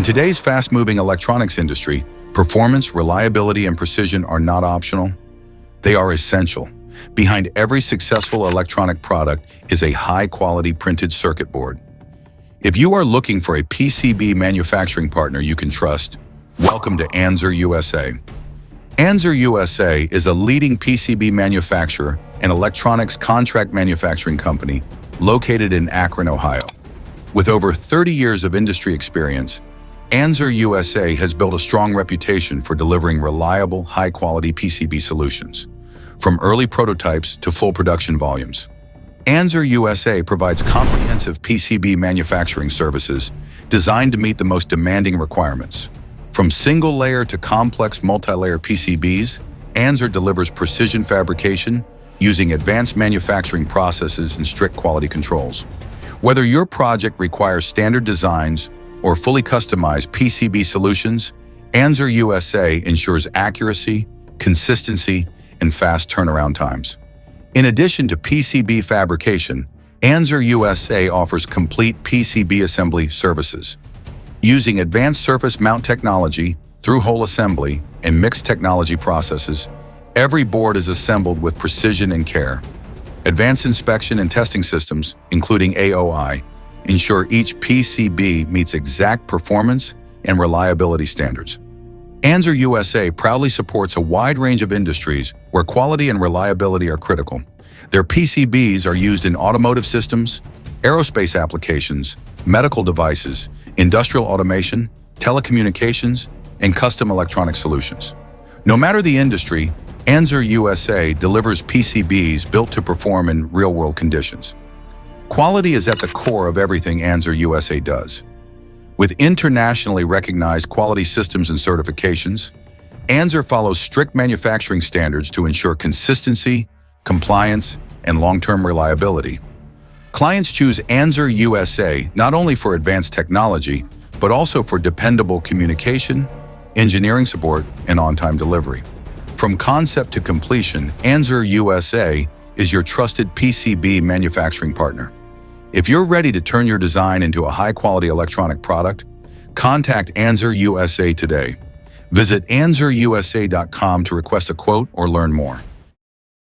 today's fast-moving electronics industry, performance, reliability, and precision are not optional. They are essential. Behind every successful electronic product is a high-quality printed circuit board. If you are looking for a PCB manufacturing partner you can trust, welcome to Anzer USA. Anzer USA is a leading PCB manufacturer and electronics contract manufacturing company located in Akron, Ohio. With over 30 years of industry experience, Anzer USA has built a strong reputation for delivering reliable, high-quality PCB solutions, from early prototypes to full production volumes. Anzer USA provides comprehensive PCB manufacturing services designed to meet the most demanding requirements. From single-layer to complex multi-layer PCBs, Anzer delivers precision fabrication using advanced manufacturing processes and strict quality controls. Whether your project requires standard designs or fully customized PCB solutions, Anzer USA ensures accuracy, consistency, and fast turnaround times. In addition to PCB fabrication, Anzer USA offers complete PCB assembly services. Using advanced surface mount technology, through-hole assembly, and mixed technology processes, every board is assembled with precision and care. Advanced inspection and testing systems, including AOI, ensure each PCB meets exact performance and reliability standards. Anzer USA proudly supports a wide range of industries where quality and reliability are critical. Their PCBs are used in automotive systems, aerospace applications, medical devices, industrial automation, telecommunications, and custom electronic solutions. No matter the industry, Anzer USA delivers PCBs built to perform in real-world conditions. Quality is at the core of everything Anzer USA does. With internationally recognized quality systems and certifications, Anzer follows strict manufacturing standards to ensure consistency, compliance, and long-term reliability. Clients choose Anzer USA not only for advanced technology, but also for dependable communication, engineering support, and on-time delivery. From concept to completion, Anzer USA is your trusted PCB manufacturing partner. If you're ready to turn your design into a high-quality electronic product, contact Anzer USA today. Visit anzerusa.com to request a quote or learn more.